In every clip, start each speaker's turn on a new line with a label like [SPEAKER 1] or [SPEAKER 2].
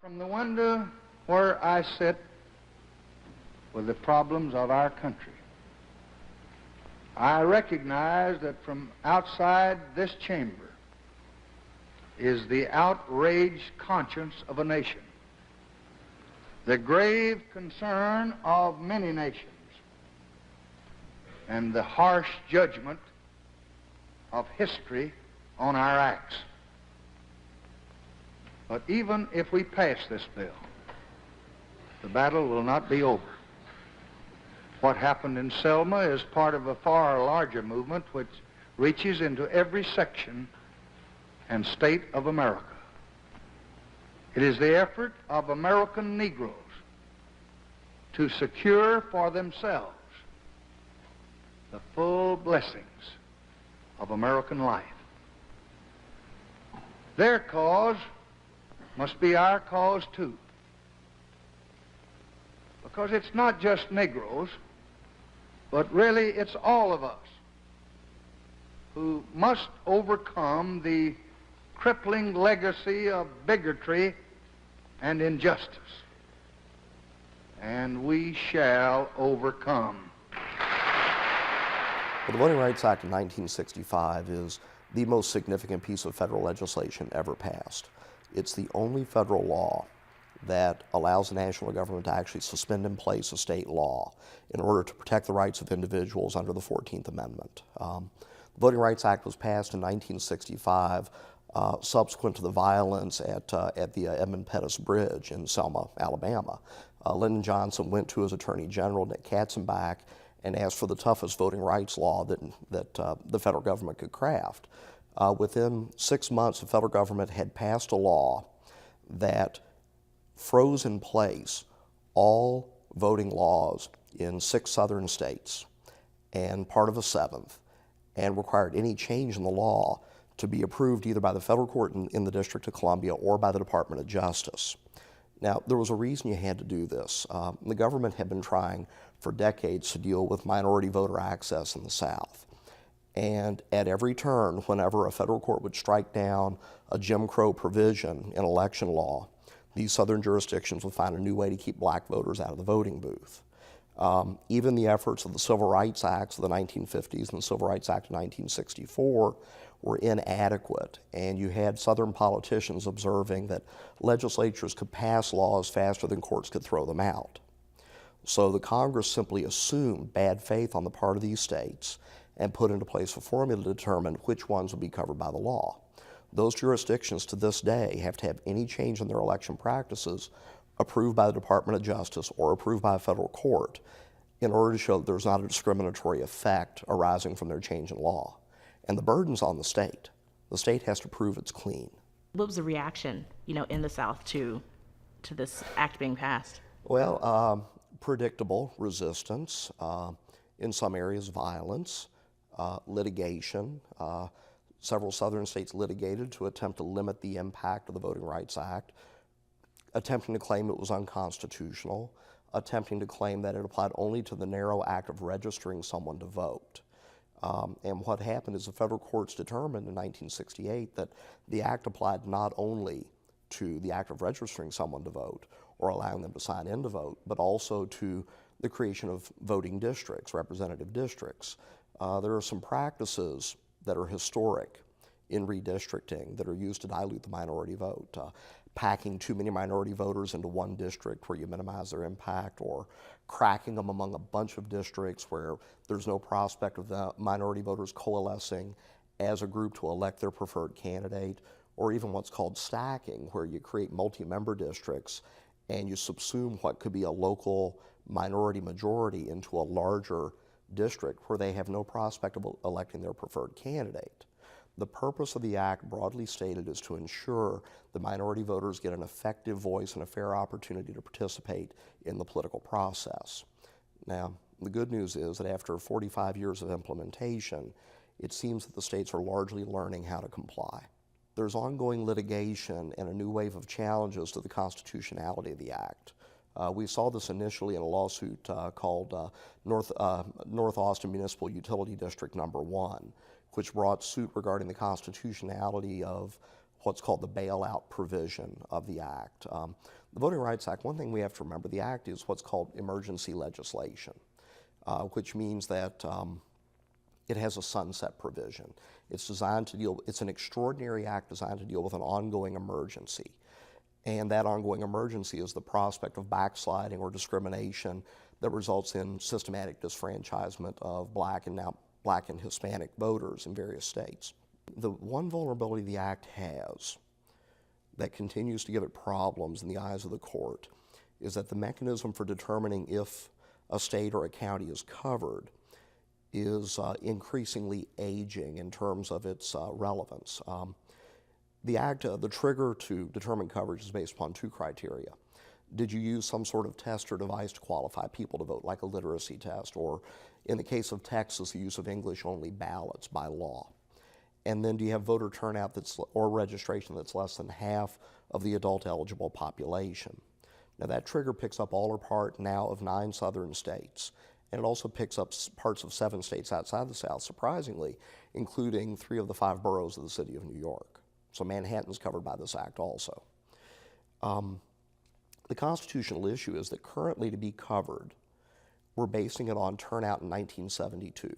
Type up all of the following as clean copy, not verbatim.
[SPEAKER 1] From the window where I sit with the problems of our country, I recognize that from outside this chamber is the outraged conscience of a nation, the grave concern of many nations, and the harsh judgment of history on our acts. But even if we pass this bill, the battle will not be over. What happened in Selma is part of a far larger movement which reaches into every section and state of America. It is the effort of American Negroes to secure for themselves the full blessings of American life. Their cause must be our cause too. Because it's not just Negroes, but really it's all of us who must overcome the crippling legacy of bigotry and injustice. And we shall overcome.
[SPEAKER 2] Well, the Voting Rights Act of 1965 is the most significant piece of federal legislation ever passed. It's the only federal law that allows the national government to actually suspend in place a state law in order to protect the rights of individuals under the 14th Amendment. The Voting Rights Act was passed in 1965 subsequent to the violence at the Edmund Pettus Bridge in Selma, Alabama. Lyndon Johnson went to his Attorney General, Nick Katzenbach, and asked for the toughest voting rights law that the federal government could craft. Within 6 months, the federal government had passed a law that froze in place all voting laws in 6 southern states and part of a 7th, and required any change in the law to be approved either by the federal court in the District of Columbia or by the Department of Justice. Now, there was a reason you had to do this. The government had been trying for decades to deal with minority voter access in the South. And at every turn, whenever a federal court would strike down a Jim Crow provision in election law, these southern jurisdictions would find a new way to keep black voters out of the voting booth. Even the efforts of the Civil Rights Acts of the 1950s and the Civil Rights Act of 1964 were inadequate, and you had southern politicians observing that legislatures could pass laws faster than courts could throw them out. So the Congress simply assumed bad faith on the part of these states and put into place a formula to determine which ones would be covered by the law. Those jurisdictions to this day have to have any change in their election practices approved by the Department of Justice or approved by a federal court in order to show that there's not a discriminatory effect arising from their change in law. And the burden's on the state. The state has to prove it's clean.
[SPEAKER 3] What was the reaction, in the South to this act being passed?
[SPEAKER 2] Well, predictable resistance, in some areas violence, litigation. Several southern states litigated to attempt to limit the impact of the Voting Rights Act, attempting to claim it was unconstitutional, attempting to claim that it applied only to the narrow act of registering someone to vote. And what happened is the federal courts determined in 1968 that the act applied not only to the act of registering someone to vote or allowing them to sign in to vote, but also to the creation of voting districts, representative districts. There are some practices that are historic in redistricting that are used to dilute the minority vote. Packing too many minority voters into one district where you minimize their impact, or cracking them among a bunch of districts where there's no prospect of the minority voters coalescing as a group to elect their preferred candidate, or even what's called stacking, where you create multi-member districts and you subsume what could be a local minority majority into a larger district where they have no prospect of electing their preferred candidate. The purpose of the act, broadly stated, is to ensure the minority voters get an effective voice and a fair opportunity to participate in the political process. Now, the good news is that after 45 years of implementation, it seems that the states are largely learning how to comply. There's ongoing litigation and a new wave of challenges to the constitutionality of the act. We saw this initially in a lawsuit called North Austin Municipal Utility District Number 1, which brought suit regarding the constitutionality of what's called the bailout provision of the Act. The Voting Rights Act, one thing we have to remember, the Act is what's called emergency legislation, which means that it has a sunset provision. It's designed to deal, it's an extraordinary act designed to deal with an ongoing emergency. And that ongoing emergency is the prospect of backsliding or discrimination that results in systematic disfranchisement of black and Hispanic voters in various states. The one vulnerability the Act has that continues to give it problems in the eyes of the court is that the mechanism for determining if a state or a county is covered is increasingly aging in terms of its relevance. The Act, the trigger to determine coverage is based upon two criteria. Did you use some sort of test or device to qualify people to vote, like a literacy test, or in the case of Texas, the use of English-only ballots by law? And then do you have voter turnout or registration that's less than half of the adult eligible population? Now that trigger picks up all or part now of 9 southern states, and it also picks up parts of 7 states outside the South, surprisingly, including 3 of the 5 boroughs of the city of New York. So Manhattan's covered by this act also. The constitutional issue is that currently, to be covered, we're basing it on turnout in 1972.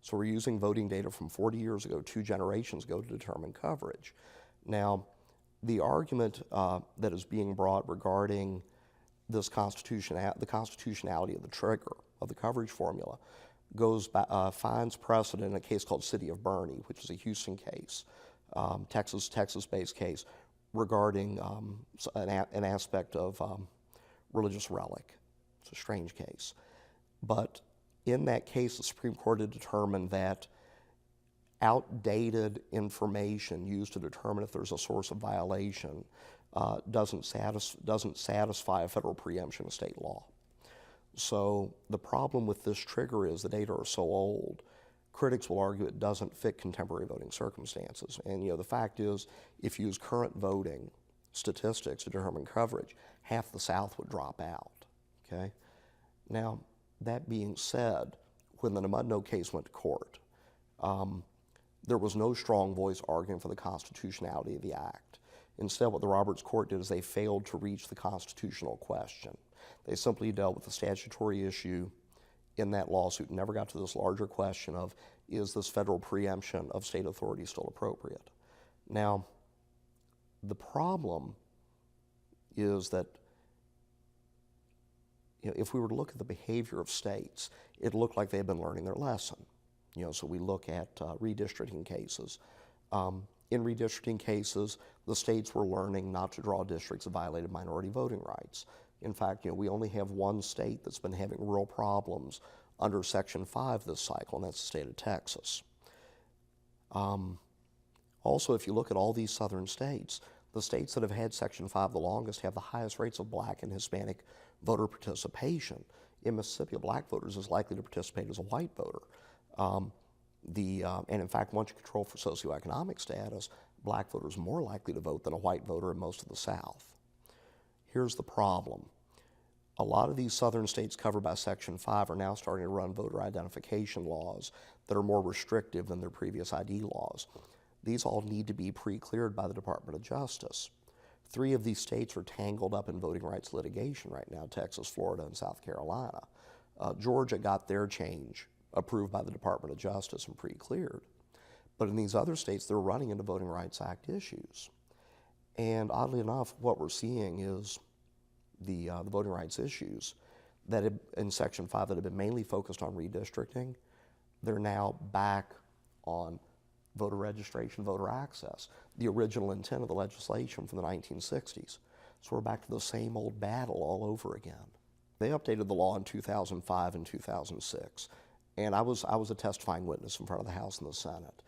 [SPEAKER 2] So we're using voting data from 40 years ago, 2 generations ago, to determine coverage. Now, the argument that is being brought regarding this the constitutionality of the trigger of the coverage formula finds precedent in a case called City of Bernie, which is a Houston case, Texas-based case regarding an aspect of religious relic. It's a strange case. But in that case, the Supreme Court had determined that outdated information used to determine if there's a source of violation doesn't satisfy a federal preemption of state law. So the problem with this trigger is the data are so old, critics will argue it doesn't fit contemporary voting circumstances. And the fact is, if you use current voting statistics to determine coverage, half the South would drop out, okay? Now, that being said, when the Namudno case went to court, there was no strong voice arguing for the constitutionality of the act. Instead, what the Roberts Court did is they failed to reach the constitutional question. They simply dealt with the statutory issue in that lawsuit and never got to this larger question of, is this federal preemption of state authority still appropriate? Now, the problem is that if we were to look at the behavior of states, it looked like they've been learning their lesson. So we look at redistricting cases. In redistricting cases, the states were learning not to draw districts that violated minority voting rights. In fact, we only have one state that's been having real problems under Section 5 this cycle, and that's the state of Texas. Also, if you look at all these southern states, the states that have had Section 5 the longest have the highest rates of black and Hispanic voter participation. In Mississippi, a black voter is as likely to participate as a white voter. And in fact, once you control for socioeconomic status, black voters are more likely to vote than a white voter in most of the South. Here's the problem. A lot of these southern states covered by Section 5 are now starting to run voter identification laws that are more restrictive than their previous ID laws. These all need to be pre-cleared by the Department of Justice. 3 of these states are tangled up in voting rights litigation right now, Texas, Florida, and South Carolina. Georgia got their change approved by the Department of Justice and pre-cleared. But in these other states, they're running into Voting Rights Act issues. And oddly enough, what we're seeing is the voting rights issues that in Section 5 that have been mainly focused on redistricting, they're now back on voter registration, voter access, the original intent of the legislation from the 1960s. So we're back to the same old battle all over again. They updated the law in 2005 and 2006, and I was a testifying witness in front of the House and the Senate.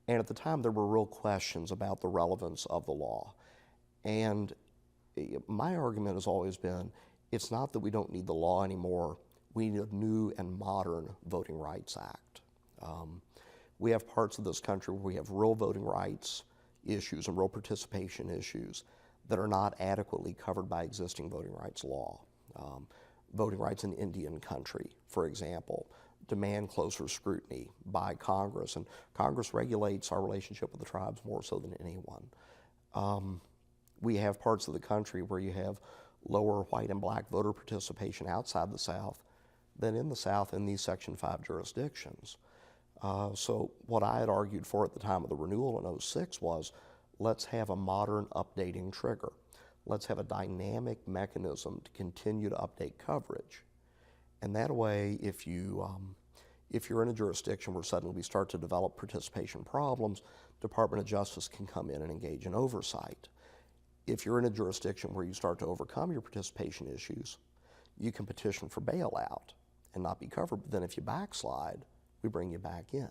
[SPEAKER 2] And at the time, there were real questions about the relevance of the law. And my argument has always been, it's not that we don't need the law anymore, we need a new and modern Voting Rights Act. We have parts of this country where we have real voting rights issues and real participation issues that are not adequately covered by existing voting rights law. Voting rights in Indian country, for example, demand closer scrutiny by Congress, and Congress regulates our relationship with the tribes more so than anyone. We have parts of the country where you have lower white and black voter participation outside the South than in the South in these Section 5 jurisdictions. So what I had argued for at the time of the renewal in '06 was, let's have a modern updating trigger. Let's have a dynamic mechanism to continue to update coverage. And that way, if you're in a jurisdiction where suddenly we start to develop participation problems, Department of Justice can come in and engage in oversight. If you're in a jurisdiction where you start to overcome your participation issues, you can petition for bailout and not be covered. But then if you backslide, we bring you back in.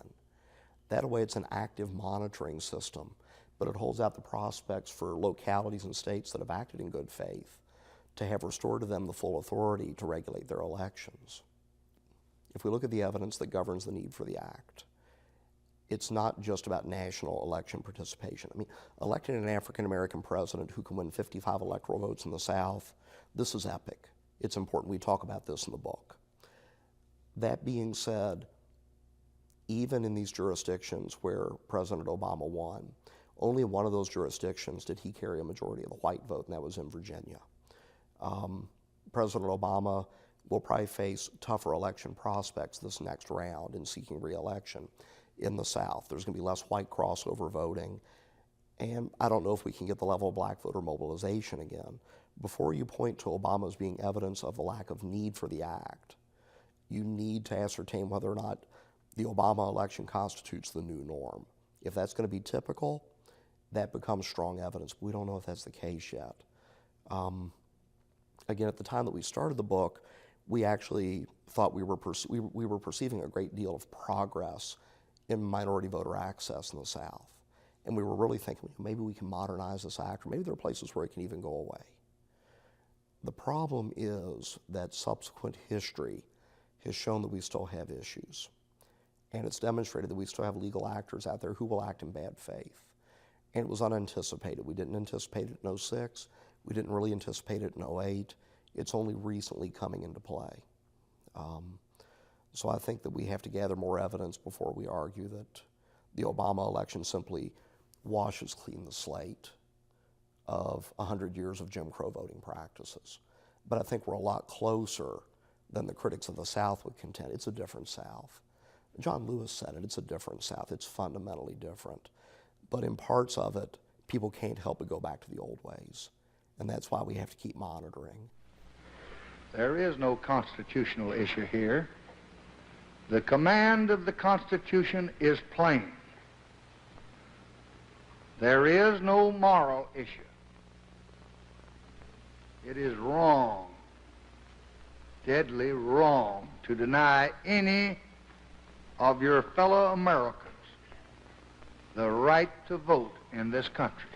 [SPEAKER 2] That way it's an active monitoring system, but it holds out the prospects for localities and states that have acted in good faith to have restored to them the full authority to regulate their elections. If we look at the evidence that governs the need for the act, it's not just about national election participation. I mean, electing an African-American president who can win 55 electoral votes in the South, this is epic. It's important. We talk about this in the book. That being said, even in these jurisdictions where President Obama won, only in one of those jurisdictions did he carry a majority of the white vote, and that was in Virginia. President Obama will probably face tougher election prospects this next round in seeking re-election in the South. There's going to be less white crossover voting, and I don't know if we can get the level of black voter mobilization again. Before you point to Obama as being evidence of the lack of need for the act, you need to ascertain whether or not the Obama election constitutes the new norm. If that's going to be typical, that becomes strong evidence, but we don't know if that's the case yet. Again, at the time that we started the book, we actually thought we were perceiving a great deal of progress in minority voter access in the South. And we were really thinking, maybe we can modernize this act, or maybe there are places where it can even go away. The problem is that subsequent history has shown that we still have issues. And it's demonstrated that we still have legal actors out there who will act in bad faith. And it was unanticipated. We didn't anticipate it in '06. We didn't really anticipate it in '08. It's only recently coming into play. So I think that we have to gather more evidence before we argue that the Obama election simply washes clean the slate of 100 years of Jim Crow voting practices. But I think we're a lot closer than the critics of the South would contend. It's a different South. John Lewis said it, it's a different South. It's fundamentally different. But in parts of it, people can't help but go back to the old ways. And that's why we have to keep monitoring.
[SPEAKER 1] There is no constitutional issue here. The command of the Constitution is plain. There is no moral issue. It is wrong, deadly wrong, to deny any of your fellow Americans the right to vote in this country.